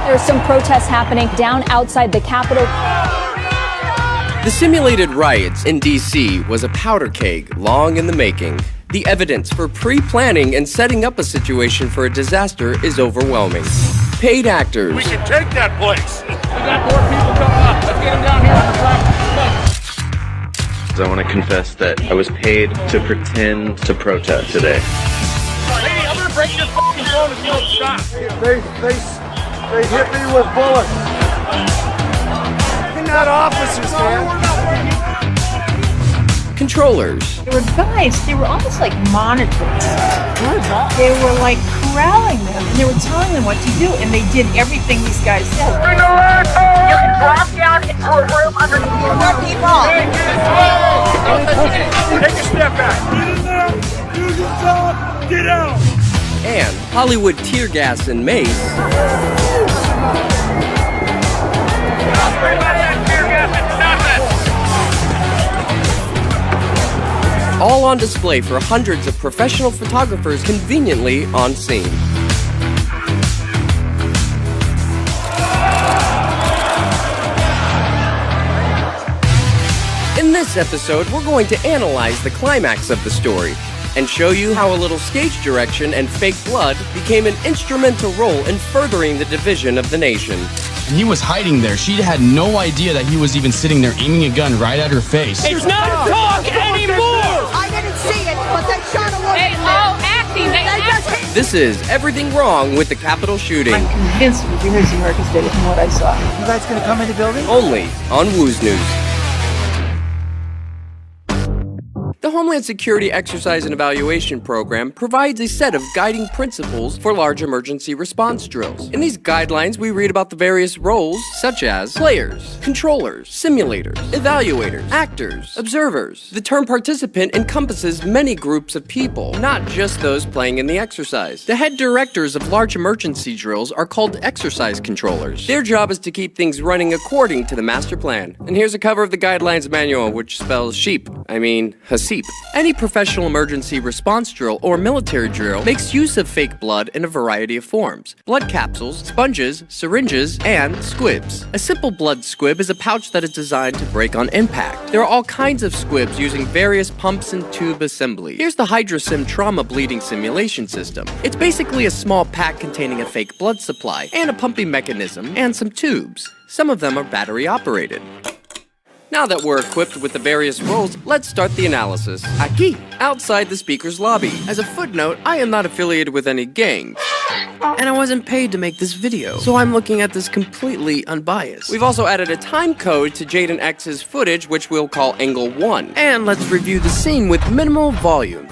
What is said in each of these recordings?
There's some protests happening down outside the Capitol. The simulated riots in D.C. was a powder keg long in the making. The evidence for pre-planning and setting up a situation for a disaster is overwhelming. Paid actors. We can take that place. We got more people coming up. Let's get them down here on the flag. I want to confess that I was paid to pretend to protest today. Lady, I'm gonna break your fucking phone if you don't stop. They hit me with bullets. They're not officers, man. Controllers. They were guys, they were almost like monitors. They were like corralling them, and they were telling them what to do, and they did everything these guys said. Bring the red home! You can drop down into a room underneath more people. Take a step back. Get in there, do your job, get out. And Hollywood tear gas and mace. All on display for hundreds of professional photographers conveniently on scene. In this episode, we're going to analyze the climax of the story and show you how a little stage direction and fake blood became an instrumental role in furthering the division of the nation. And he was hiding there. She had no idea that he was even sitting there aiming a gun right at her face. It's not talk anymore! I didn't see it, but they shot a woman. They all acting, they acting. This is Everything Wrong with the Capitol Shooting, I'm convinced it was the Emergency Americans did it from what I saw. You guys gonna come in the building? only on Woo's News. The Homeland Security Exercise and Evaluation Program provides a set of guiding principles for large emergency response drills. In these guidelines, we read about the various roles such as players, controllers, simulators, evaluators, actors, observers. The term participant encompasses many groups of people, not just those playing in the exercise. The head directors of large emergency drills are called exercise controllers. Their job is to keep things running according to the master plan. And here's a cover of the guidelines manual, which spells sheep. Hasip. Any professional emergency response drill or military drill makes use of fake blood in a variety of forms: blood capsules, sponges, syringes, and squibs. A simple blood squib is a pouch that is designed to break on impact. There are all kinds of squibs using various pumps and tube assembly. Here's the HydroSim trauma bleeding simulation system. It's basically a small pack containing a fake blood supply and a pumping mechanism and some tubes. Some of them are battery operated. Now that we're equipped with the various roles, let's start the analysis. Aquí, outside the speaker's lobby. As a footnote, I am not affiliated with any gangs. And I wasn't paid to make this video, so I'm looking at this completely unbiased. We've also added a time code to Jaden X's footage, which we'll call Angle 1. And let's review the scene with minimal volume.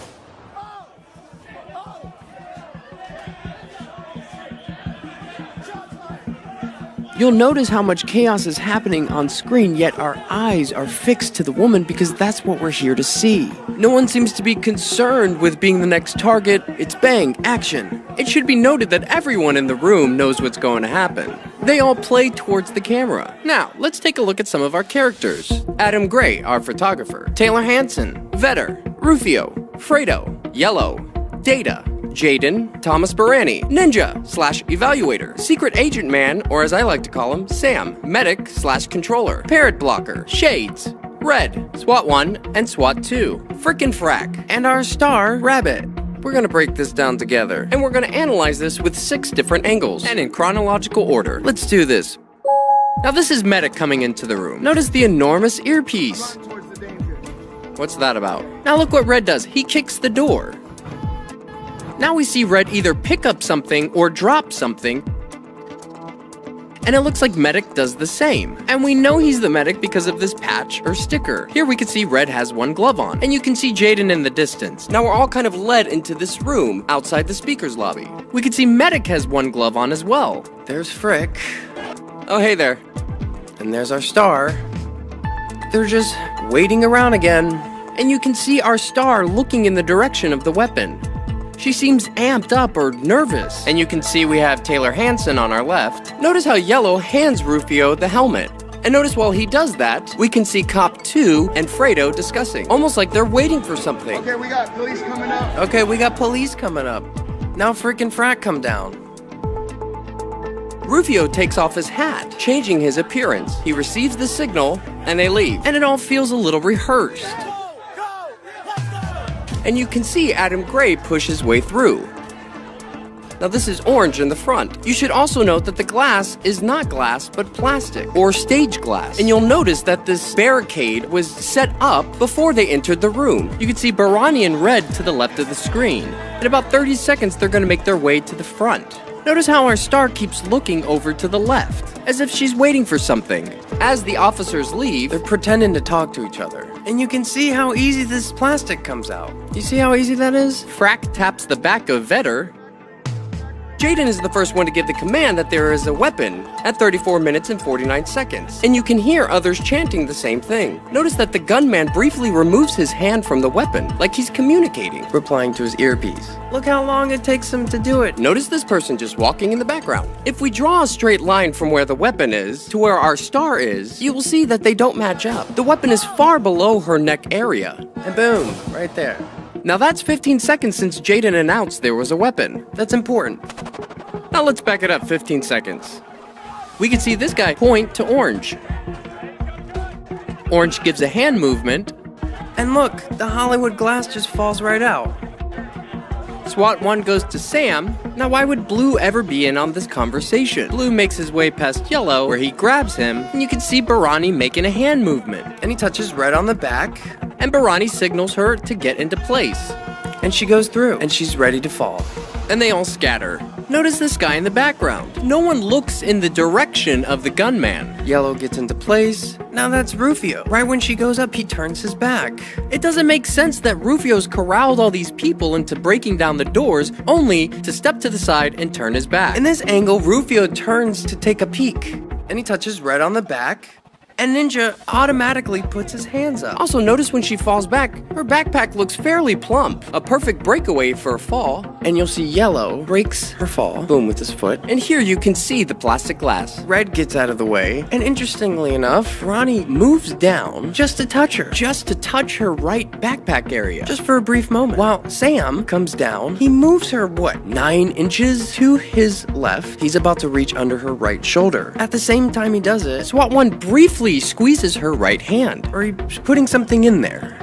You'll notice how much chaos is happening on screen, yet our eyes are fixed to the woman because that's what we're here to see. No one seems to be concerned with being the next target. It's bang, action. It should be noted that everyone in the room knows what's going to happen. They all play towards the camera. Now, let's take a look at some of our characters. Adam Gray, our photographer. Taylor Hanson, Vetter, Rufio, Fredo, Yellow, Data, Jaden, Thomas Barani, Ninja/Evaluator, Secret Agent Man, or as I like to call him, Sam, Medic/Controller, Parrot Blocker, Shades, Red, SWAT 1, and SWAT 2, Frickin' Frack, and our star, Rabbit. We're gonna break this down together, and we're gonna analyze this with 6 different angles, and in chronological order. Let's do this. Now this is Medic coming into the room. Notice the enormous earpiece. What's that about? Now look what Red does. He kicks the door. Now we see Red either pick up something or drop something, and it looks like Medic does the same. And we know he's the Medic because of this patch or sticker. Here we can see Red has one glove on, and you can see Jaden in the distance. Now we're all kind of led into this room outside the speaker's lobby. We can see Medic has one glove on as well. There's Frick. Oh, hey there. And there's our star. They're just waiting around again. And you can see our star looking in the direction of the weapon. She seems amped up or nervous. And you can see we have Taylor Hanson on our left. Notice how Yellow hands Rufio the helmet. And notice while he does that, we can see Cop 2 and Fredo discussing. Almost like they're waiting for something. Okay, we got police coming up. Okay, we got police coming up. Now frickin' Frack come down. Rufio takes off his hat, changing his appearance. He receives the signal, and they leave. And it all feels a little rehearsed. And you can see Adam Gray push his way through. Now this is Orange in the front. You should also note that the glass is not glass, but plastic, or stage glass. And you'll notice that this barricade was set up before they entered the room. You can see Barani in red to the left of the screen. In about 30 seconds, they're gonna make their way to the front. Notice how our star keeps looking over to the left, as if she's waiting for something. As the officers leave, they're pretending to talk to each other. And you can see how easy this plastic comes out. You see how easy that is? Frack taps the back of Vetter. Jaden is the first one to give the command that there is a weapon at 34 minutes and 49 seconds. And you can hear others chanting the same thing. Notice that the gunman briefly removes his hand from the weapon, like he's communicating, replying to his earpiece. Look how long it takes him to do it. Notice this person just walking in the background. If we draw a straight line from where the weapon is to where our star is, you will see that they don't match up. The weapon is far below her neck area. And boom, right there. Now that's 15 seconds since Jaden announced there was a weapon. That's important. Now let's back it up 15 seconds. We can see this guy point to Orange. Orange gives a hand movement, and look, the Hollywood glass just falls right out. SWAT 1 goes to Sam. Now why would Blue ever be in on this conversation? Blue makes his way past Yellow, where he grabs him, and you can see Barani making a hand movement. And he touches Red on the back, and Barani signals her to get into place. And she goes through, and she's ready to fall. And they all scatter. Notice this guy in the background. No one looks in the direction of the gunman. Yellow gets into place. Now that's Rufio. Right when she goes up, he turns his back. It doesn't make sense that Rufio's corralled all these people into breaking down the doors, only to step to the side and turn his back. In this angle, Rufio turns to take a peek. And he touches Red on the back. And Ninja automatically puts his hands up. Also, notice when she falls back, her backpack looks fairly plump. A perfect breakaway for a fall. And you'll see Yellow breaks her fall, boom, with his foot. And here you can see the plastic glass. Red gets out of the way. And interestingly enough, Ronnie moves down just to touch her. Just to touch her right backpack area. Just for a brief moment. While Sam comes down, he moves her, 9 inches to his left. He's about to reach under her right shoulder. At the same time he does it, SWAT 1 briefly squeezes her right hand, or he's putting something in there.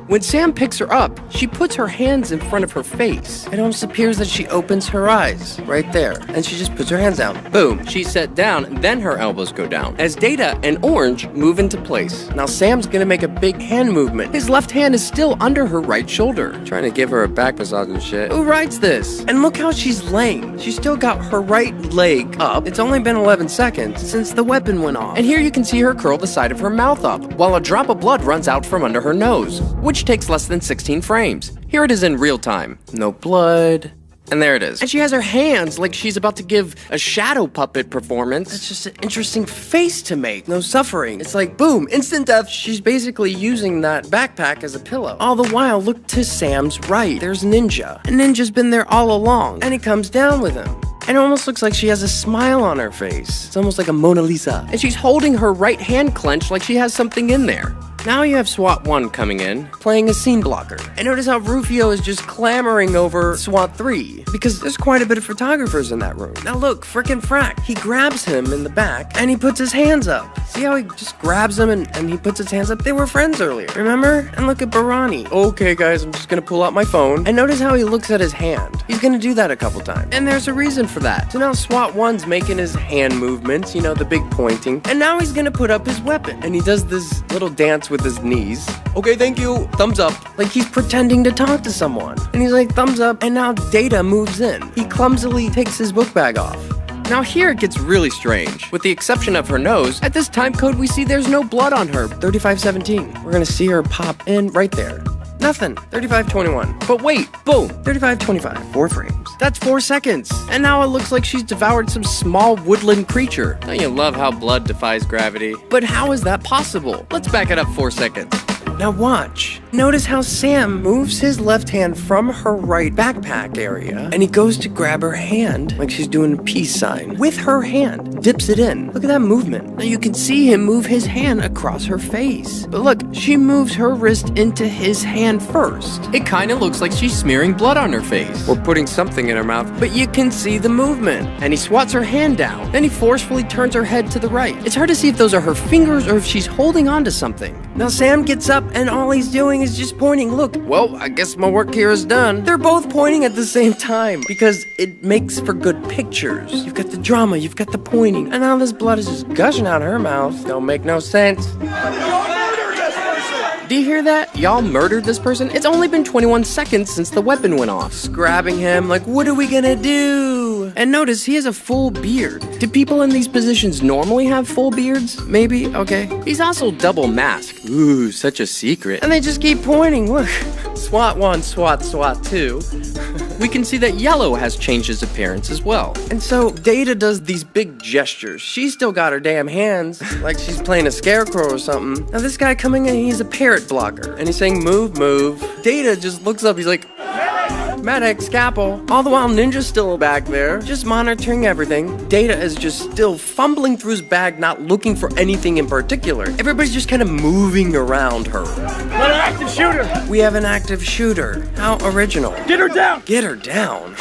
When Sam picks her up, she puts her hands in front of her face. It almost appears that she opens her eyes right there, and she just puts her hands down. Boom, she's set down, and then her elbows go down as Data and Orange move into place. Now Sam's gonna make a big hand movement. His left hand is still under her right shoulder, trying to give her a back massage and shit. Who writes this? And look how she's laying. She's still got her right leg up. It's only been 11 seconds since the weapon went off. And here you can see her curl the side of her mouth up, while a drop of blood runs out from under her nose, which takes less than 16 frames. Here it is in real time. No blood. And there it is. And she has her hands like she's about to give a shadow puppet performance. It's just an interesting face to make. No suffering. It's like, boom, instant death. She's basically using that backpack as a pillow. All the while, look to Sam's right. There's Ninja. And Ninja's been there all along. And he comes down with him. And it almost looks like she has a smile on her face. It's almost like a Mona Lisa. And she's holding her right hand clenched like she has something in there. Now you have SWAT 1 coming in, playing a scene blocker. And notice how Rufio is just clamoring over SWAT 3, because there's quite a bit of photographers in that room. Now look, frickin' Frack. He grabs him in the back, and he puts his hands up. See how he just grabs him and he puts his hands up? They were friends earlier, remember? And look at Barani. Okay guys, I'm just gonna pull out my phone. And notice how he looks at his hand. He's gonna do that a couple times. And there's a reason for that. So now SWAT 1's making his hand movements, you know, the big pointing. And now he's gonna put up his weapon. And he does this little dance with his knees. Okay, thank you. Thumbs up. Like he's pretending to talk to someone. And he's like, thumbs up. And now Data moves in. He clumsily takes his book bag off. Now here it gets really strange. With the exception of her nose, at this time code we see there's no blood on her. 3517. We're gonna see her pop in right there. Nothing. 3521. But wait, boom. 3525. 4 frames. That's 4 seconds. And now it looks like she's devoured some small woodland creature. Don't you love how blood defies gravity? But how is that possible? Let's back it up 4 seconds. Now watch. Notice how Sam moves his left hand from her right backpack area, and he goes to grab her hand like she's doing a peace sign. With her hand, dips it in. Look at that movement. Now you can see him move his hand across her face. But look, she moves her wrist into his hand first. It kind of looks like she's smearing blood on her face, or putting something in her mouth, but you can see the movement. And he swats her hand down. Then he forcefully turns her head to the right. It's hard to see if those are her fingers or if she's holding on to something. Now Sam gets up and all he's doing is just pointing. Look, well, I guess my work here is done. They're both pointing at the same time because it makes for good pictures. You've got the drama, you've got the pointing, and now this blood is just gushing out her mouth. Don't make no sense. Do you hear that? Y'all murdered this person? It's only been 21 seconds since the weapon went off. Just grabbing him like, what are we gonna do? And notice he has a full beard. Do people in these positions normally have full beards? Maybe? Okay. He's also double masked. Ooh, such a secret. And they just keep pointing. Look. SWAT 1, SWAT 2. We can see that Yellow has changed his appearance as well. And so Data does these big gestures. She's still got her damn hands like she's playing a scarecrow or something. Now this guy coming in, he's a parrot blocker. And he's saying, move, move. Data just looks up, he's like, medic, scalpel. All the while Ninja's still back there, just monitoring everything. Data is just still fumbling through his bag, not looking for anything in particular. Everybody's just kind of moving around her. Got an active shooter. We have an active shooter. How original. Get her down. Get her down.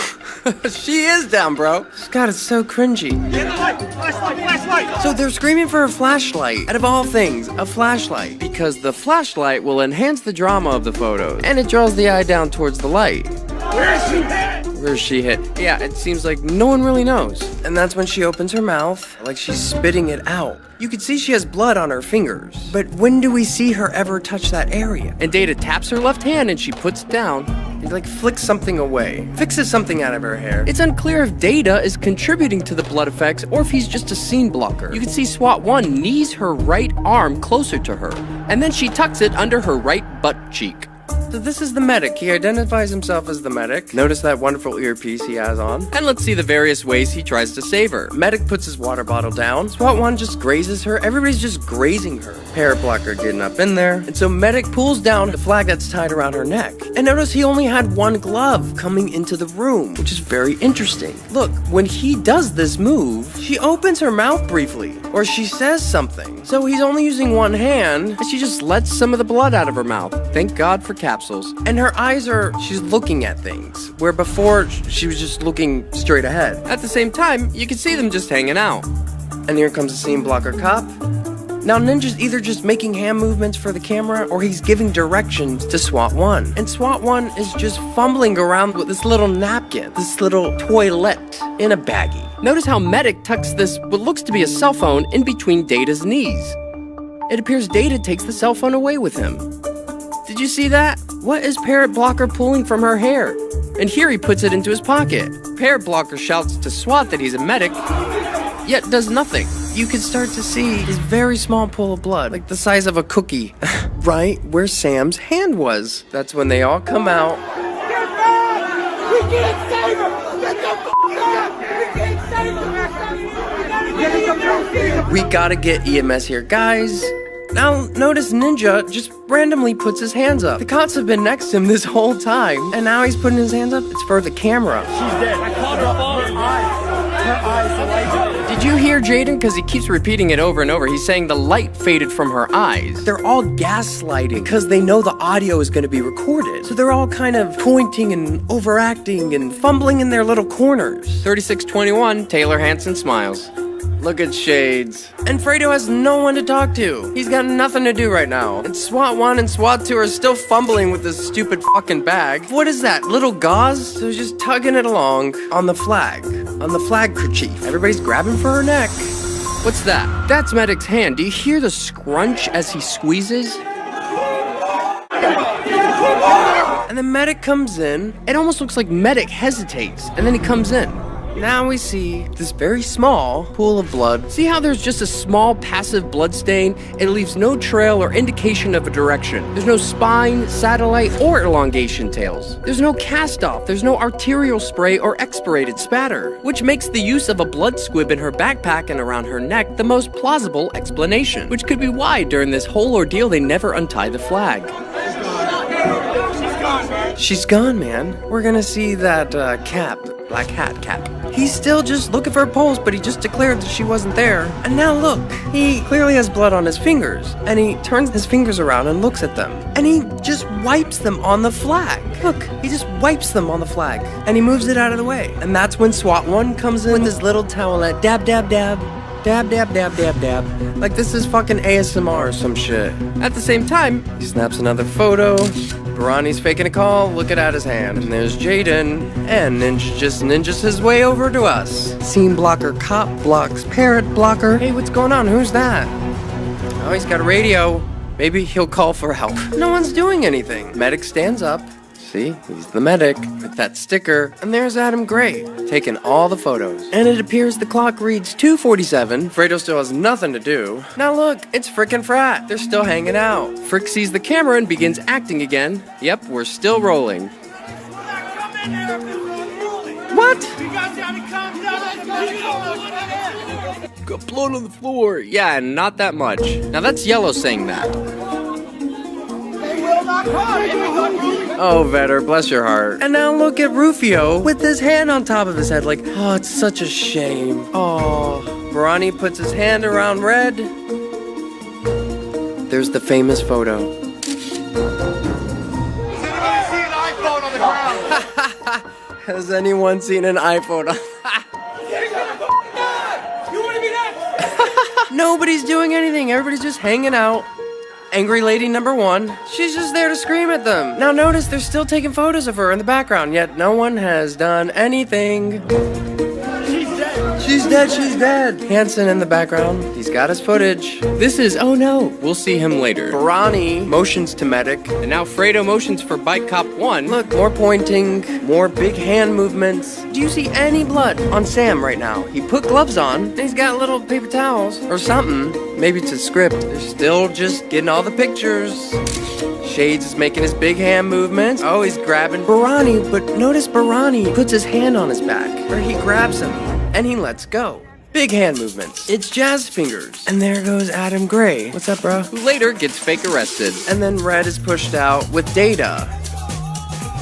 She is down, bro. God, it's so cringy. Get the light. Flashlight. So they're screaming for a flashlight. Out of all things, a flashlight. Because the flashlight will enhance the drama of the photos. And it draws the eye down towards the light. Where's she hit? Where's she hit? Yeah, it seems like no one really knows. And that's when she opens her mouth, like she's spitting it out. You can see she has blood on her fingers. But when do we see her ever touch that area? And Data taps her left hand and she puts it down. He like flicks something away, fixes something out of her hair. It's unclear if Data is contributing to the blood effects or if he's just a scene blocker. You can see SWAT 1 knees her right arm closer to her, and then she tucks it under her right butt cheek. So this is the medic. He identifies himself as the medic. Notice that wonderful earpiece he has on. And let's see the various ways he tries to save her. Medic puts his water bottle down. SWAT 1 just grazes her. Everybody's just grazing her. Parrot blocker getting up in there. And so medic pulls down the flag that's tied around her neck. And notice he only had one glove coming into the room, which is very interesting. Look, when he does this move, she opens her mouth briefly, or she says something. So he's only using one hand, and she just lets some of the blood out of her mouth. Thank God for capsules. And her eyes she's looking at things, where before she was just looking straight ahead. At the same time, you can see them just hanging out. And here comes the scene blocker cop. Now Ninja's either just making hand movements for the camera or he's giving directions to SWAT 1. And SWAT 1 is just fumbling around with this little napkin, this little toilet in a baggie. Notice how Medic tucks this, what looks to be a cell phone, in between Data's knees. It appears Data takes the cell phone away with him. Did you see that? What is Parrot Blocker pulling from her hair? And here he puts it into his pocket. Parrot Blocker shouts to SWAT that he's a medic, yet does nothing. You can start to see his very small pool of blood, like the size of a cookie, right where Sam's hand was. That's when they all come out. Get back! We can't save her! Get the f*** back! We can't save her! We gotta get EMS here, guys. Now, notice Ninja just randomly puts his hands up. The cops have been next to him this whole time, and now he's putting his hands up. It's for the camera. She's dead. I caught her phone. Her eyes. Did you hear Jaden? Because he keeps repeating it over and over. He's saying the light faded from her eyes. They're all gaslighting because they know the audio is going to be recorded. So they're all kind of pointing and overacting and fumbling in their little corners. 3621, Taylor Hanson smiles. Look at Shades. And Fredo has no one to talk to. He's got nothing to do right now. And SWAT 1 and SWAT 2 are still fumbling with this stupid fucking bag. What is that, little gauze? So he's just tugging it along on the flag kerchief. Everybody's grabbing for her neck. What's that? That's Medic's hand. Do you hear the scrunch as he squeezes? And then Medic comes in. It almost looks like Medic hesitates, and then he comes in. Now we see this very small pool of blood. See how there's just a small passive blood stain? It leaves no trail or indication of a direction. There's no spine, satellite, or elongation tails. There's no cast off. There's no arterial spray or expirated spatter, which makes the use of a blood squib in her backpack and around her neck the most plausible explanation, which could be why during this whole ordeal they never untie the flag. She's gone, man. We're gonna see that cap, black hat cap. He's still just looking for a pulse, but he just declared that she wasn't there. And now look, he clearly has blood on his fingers. And he turns his fingers around and looks at them. And he just wipes them on the flag. Look, he just wipes them on the flag. And he moves it out of the way. And that's when SWAT 1 comes in with his little towelette. Dab, dab, dab. Dab, dab, dab, dab, dab. Like this is fucking ASMR or some shit. At the same time, he snaps another photo. Barani's faking a call, looking at his hand. And there's Jaden, and Ninja just ninjas his way over to us. Scene blocker, cop blocks, parrot blocker. Hey, what's going on? Who's that? Oh, he's got a radio. Maybe he'll call for help. No one's doing anything. Medic stands up. See, he's the medic with that sticker. And there's Adam Gray, taking all the photos. And it appears the clock reads 2:47. Fredo still has nothing to do. Now look, it's frickin' Frat. They're still hanging out. Frick sees the camera and begins acting again. Yep, we're still rolling. What? Got blood on the floor. Yeah, and not that much. Now that's Yellow saying that. Oh, Vetter, bless your heart. And now look at Rufio with his hand on top of his head like, oh, it's such a shame. Oh. Barani puts his hand around Red. There's the famous photo. Has anyone seen an iPhone? Nobody's doing anything. Everybody's just hanging out. Angry lady number 1, she's just there to scream at them. Now notice they're still taking photos of her in the background, yet no one has done anything. She's dead, she's dead. Hanson in the background, he's got his footage. This is, oh no, we'll see him later. Barani motions to medic, and now Fredo motions for Bike Cop 1. Look, more pointing, more big hand movements. Do you see any blood on Sam right now? He put gloves on, and he's got little paper towels, or something. Maybe it's a script. They're still just getting all the pictures. Shades is making his big hand movements. Oh, he's grabbing Barani, but notice Barani puts his hand on his back, where he grabs him, and he lets go. Big hand movements. It's Jazz Fingers. And there goes Adam Gray. What's up, bro? Who later gets fake arrested. And then Red is pushed out with Data.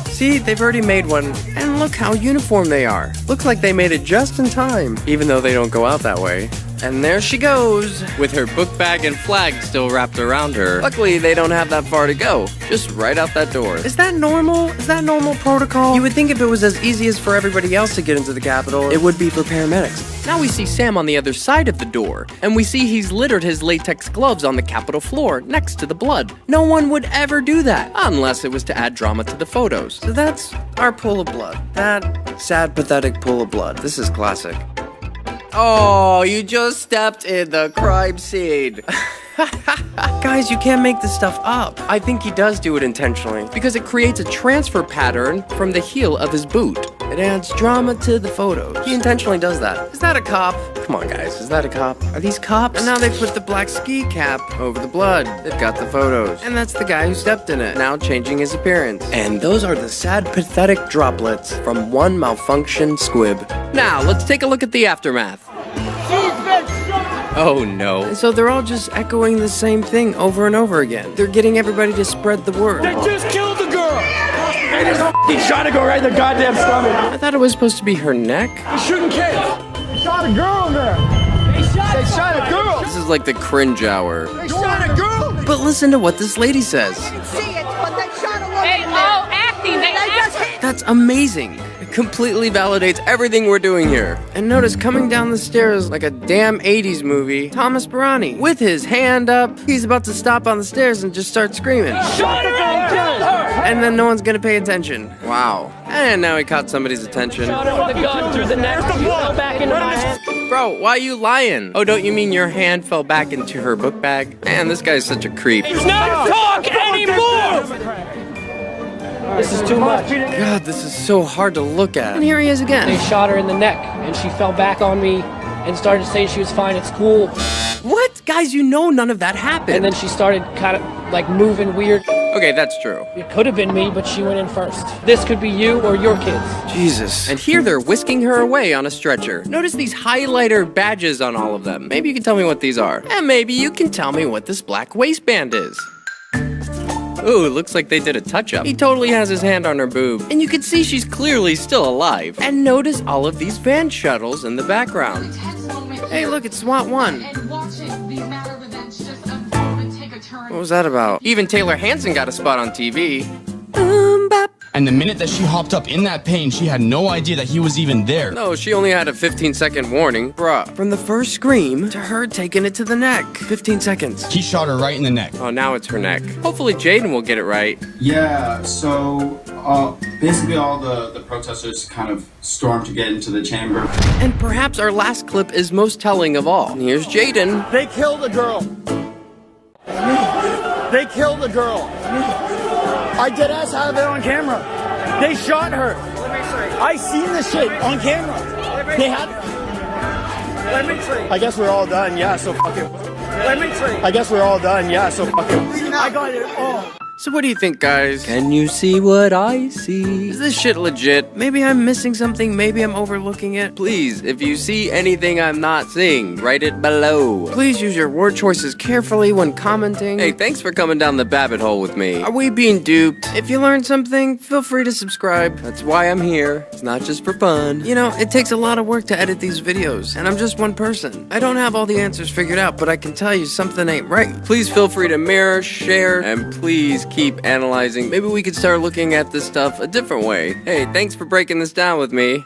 See, they've already made one. And look how uniform they are. Looks like they made it just in time, even though they don't go out that way. And there she goes, with her book bag and flag still wrapped around her. Luckily, they don't have that far to go, just right out that door. Is that normal? Is that normal protocol? You would think if it was as easy as for everybody else to get into the Capitol, it would be for paramedics. Now we see Sam on the other side of the door, and we see he's littered his latex gloves on the Capitol floor next to the blood. No one would ever do that, unless it was to add drama to the photos. So that's our pool of blood. That sad, pathetic pool of blood. This is classic. Oh, you just stepped in the crime scene. Guys, you can't make this stuff up. I think he does do it intentionally, because it creates a transfer pattern from the heel of his boot. It adds drama to the photos. He intentionally does that. Is that a cop? Come on, guys, is that a cop? Are these cops? And now they put the black ski cap over the blood. They've got the photos. And that's the guy who stepped in it, now changing his appearance. And those are the sad, pathetic droplets from one malfunctioned squib. Now, let's take a look at the aftermath. Oh no. And so they're all just echoing the same thing over and over again. They're getting everybody to spread the word. They just killed the girl! He's trying to go right in the goddamn stomach. I thought it was supposed to be her neck. He's shooting kids. They shot a girl in there. They shot a girl. This is like the cringe hour. They shot a girl. But listen to what this lady says. That's amazing. It completely validates everything we're doing here. And notice coming down the stairs like a damn 80s movie, Thomas Barani, with his hand up. He's about to stop on the stairs and just start screaming. Shot her and killed her. And then no one's gonna pay attention. Wow. And now he caught somebody's attention. Shot her with a gun through the neck. She fell back into my hand. Bro, why are you lying? Oh, don't you mean your hand fell back into her book bag? Man, this guy's such a creep. He's not talk anymore! This is too much. God, this is so hard to look at. And here he is again. They shot her in the neck, and she fell back on me and started saying she was fine at school. What? Guys, you know none of that happened. And then she started kind of like moving weird. Okay, that's true. It could have been me, but she went in first. This could be you or your kids. Jesus. And here they're whisking her away on a stretcher. Notice these highlighter badges on all of them. Maybe you can tell me what these are. And maybe you can tell me what this black waistband is. Ooh, looks like they did a touch-up. He totally has his hand on her boob. And you can see she's clearly still alive. And notice all of these van shuttles in the background. Hey, look, it's SWAT 1. What was that about? Even Taylor Hansen got a spot on TV. And the minute that she hopped up in that pane, she had no idea that he was even there. No, she only had a 15-second warning. Bruh. From the first scream to her taking it to the neck. 15 seconds. He shot her right in the neck. Oh, now it's her neck. Hopefully Jaden will get it right. Yeah, so basically all the protesters kind of stormed to get into the chamber. And perhaps our last clip is most telling of all. And here's Jaden. They killed a girl. They killed a girl. I deadass have it on camera. They shot her. I seen this shit on camera. They had. I guess we're all done. Yeah, so fuck it. I guess we're all done. Yeah, so fuck it. I got it all. So what do you think, guys? Can you see what I see? Is this shit legit? Maybe I'm missing something, maybe I'm overlooking it. Please, if you see anything I'm not seeing, write it below. Please use your word choices carefully when commenting. Hey, thanks for coming down the Babbitt hole with me. Are we being duped? If you learned something, feel free to subscribe. That's why I'm here. It's not just for fun. You know, it takes a lot of work to edit these videos, and I'm just one person. I don't have all the answers figured out, but I can tell you something ain't right. Please feel free to mirror, share, and please keep analyzing. Maybe we could start looking at this stuff a different way. Hey, thanks for breaking this down with me.